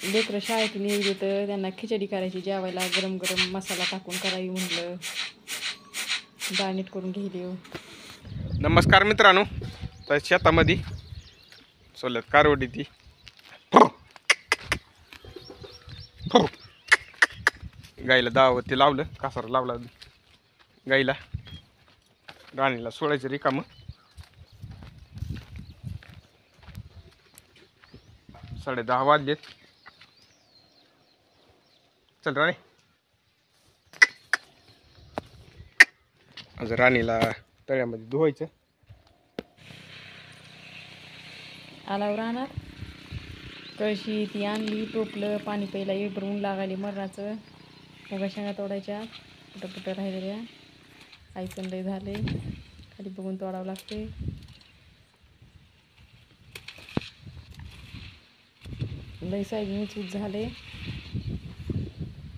लेकरं शाळेतून येईल तर त्यांना खिचडी करायची, जेवायला गरम गरम मसाला टाकून करावी म्हटलं. डाळ नीट करून घेईल. नमस्कार मित्रांनो, तर शेतामध्ये सोल्यात कारवडी ती गाईला दावती लावलं, कासार लावला गाईला, राणीला सोडायचं रिकामं. साडे 10 वाजलेत. चल राणी. आज राणीला तळ्यामध्ये धुवायचं. आल्यावर राहणार कळशी ती आणली, टोपलं, पाणी प्यायला एक भरून लागायली मरणाचं. मग शेंगा तोडायच्या कुठं राहिलेल्या. आईचं लय झाले, खाली बघून तोडावं लागते. लय सोयाबीन उचूच झाले,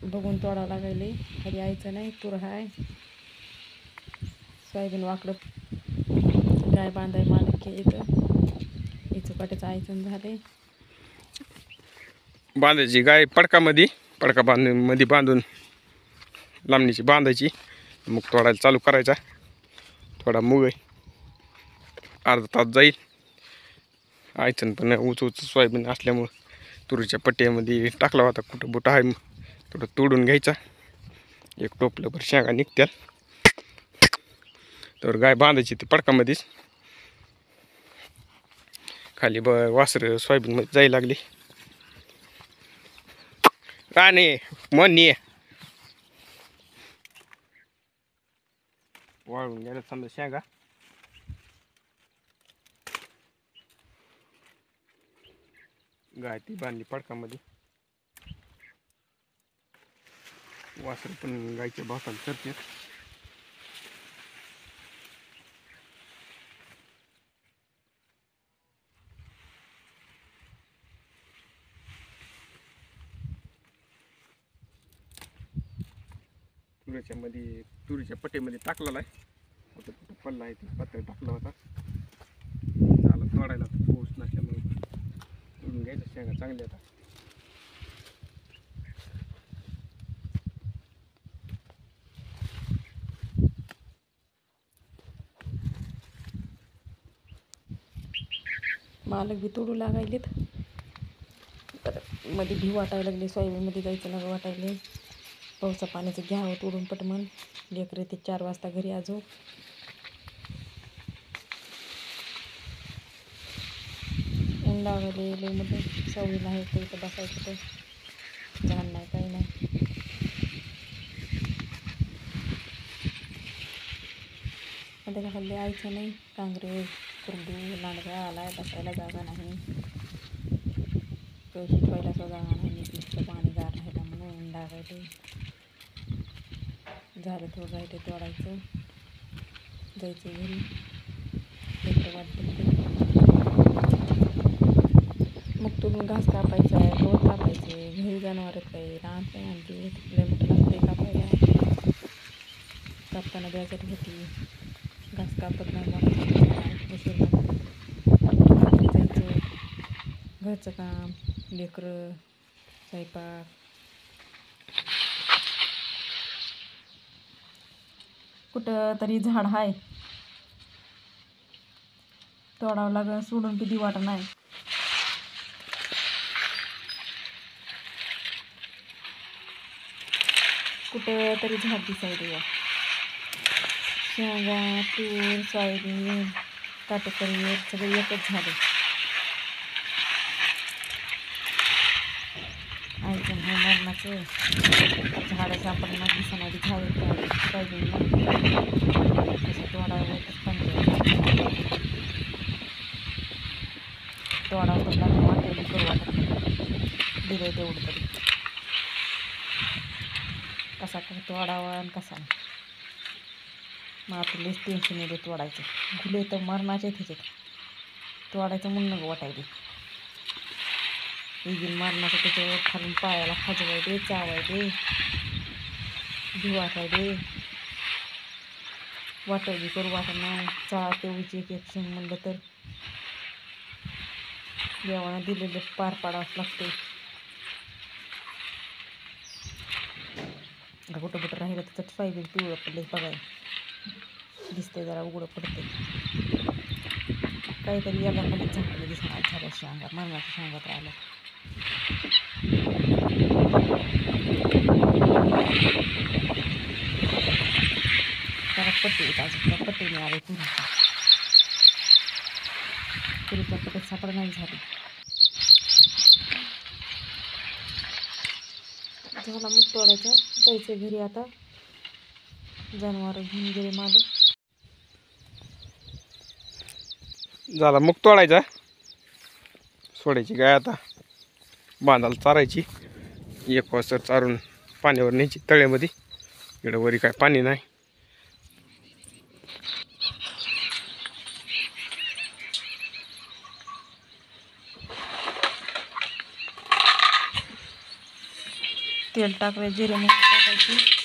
बघून तोडावं लागायले. खाली आईचं नाही, तूर हाय. सोयाबीन वाकडं गाय बांधाय मालक येतं. इचं पाट्याचं आईचं झाले. बांधायची गाय पडका मध्ये बांधून लांबणीची बांधायची. मग तोडायला चालू करायचा. थोडा मूग आहे, अर्धा तास जाईल. आयचन पण उच सोयाबीन असल्यामुळं तुरीच्या पट्ट्यामध्ये टाकला होता. कुठं बुटा आहे थोडं तोडून घ्यायचा. एक टोपलं शेंगा निघत्याल. तर गाय बांधायची ती पडकामध्येच. खाली वासर सोयाबीनमध्ये जायला लागली. राणे म्हणणे वाळून गेल्या समजा शेंगा. गाय ती बांधली पडकामध्ये. वासर पण गायच्या भाताला चरते. तुरीच्या पट्टीमध्ये टाकलेला आहे. कुठं कुठं पल्ला आहे ते पातळ टाकला होता. झाला तोडायला पाऊस नसल्यामुळे तोडून घ्यायचं शेंगा चांगल्या. आता मालक बी तोडू लागायलेत. तर मध्ये भी वाटायला लागले, सोयाबीनमध्ये जायचं नका वाटायले. पावसा पाण्याचं घ्यावं तोडून पटमन. लेकरं ते 4 वाजता घरी आजो. ऊन लागायले लय मध्ये. सवय नाही तर इथं बसायचं, तर झाड नाही काही नाही. त्याच्या खाली आईचं नाही, कांगरे कुरडू लांडगा आलाय, बसायला जागा नाही. कळशी ठेवायला सुद्धा जागा नाही. नुसतं पाणी गार राहिला म्हणून ऊन लागायले. झालं थोडं राहिलं तोडायचं, जायचं घरी. लेकरं वाट बघते. मग तुम्ही घास कापायचा आहे, गवत कापायचे. घरी जनावर काही रान काही आणते, लय मोठं लागते कापायला. कापताना द्यायसाठी होती. घास कापत नाही मग बसून जायचं. घरचं काम, लेकरं, स्वयंपाक. कुठं तरी झाड आहे, तोडावं लागेल. सोडून किती वाटत नाही. कुठं तरी झाड दिसायला. शेंगा, तूर, सोयाबीन, काटेकरी सगळं एकच झाड आहे. आईचं हे मरणाचं झाडं सापडणार दिसणार. झाड सोयाबीनला कसं तोडावं पण तोडावं तर लागलं. वाटेल करू वाटत नाही. दिलं तेवढं तरी कसा तोडावा आणि कसा नाही. मग आपल्यालाच टेन्शन येते तोडायचं. गुले तर मरणाचे त्याच्यात. तोडायचं म्हणून नको वाटायले. इजीन मरणाचं त्याच्यावर खालून पायाला खाजवाय दे, चावाय दे, भिवाटाय दे. वाटायली करू वाटत नाही. चाळ तेवढीची एक शेंग म्हणलं तर देवानं दिलेलं पार पाडावंच लागते. का कुठं कुठं राहिलं तर सोयाबीन पिवळं पडले बघाय दिसतंय जरा उघडं पडते काहीतरी याला खाली झाकलं दिसणार झाल्या शेंगा मरणाच्या शेंगात राहिल्या त्याला पट्टी येत अजून त्या पट्टीने आले तुरीच्या पट्टीत सापड नाही झाली झाला मग तोडायचं जायचं घरी आता जनावर घेऊन गेले मालक झाला मुग तोडायचा सोडायची गाय आता बांधाला चारायची 1 वाजता चारून पाण्यावर न्यायची तळ्यामध्ये इकडं वरी काय पाणी नाही तेल टाकले जिरे मोहरी टाकायची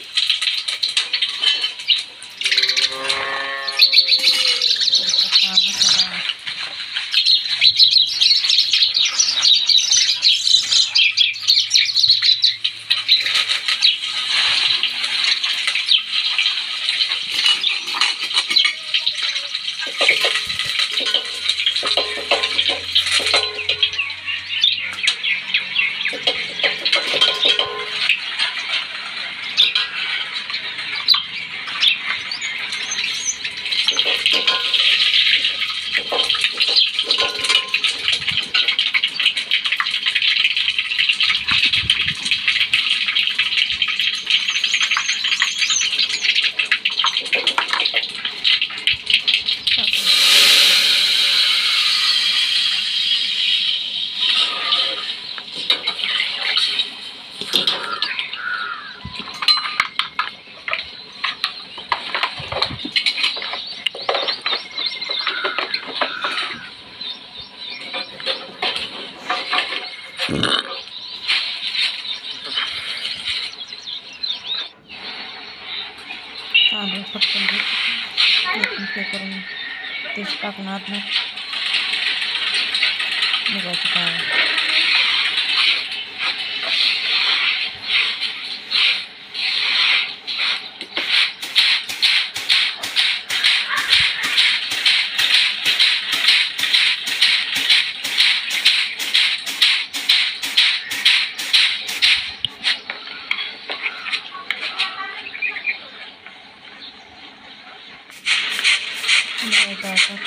तांदूळ पटकन ते करून तेच टाकून आत मुगाची डाळ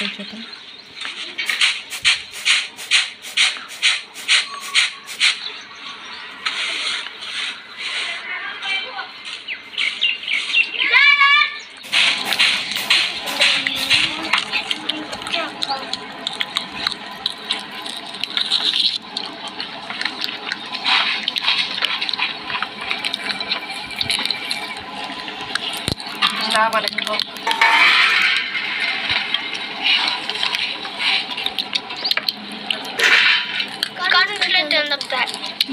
टाकायचं तर लगता है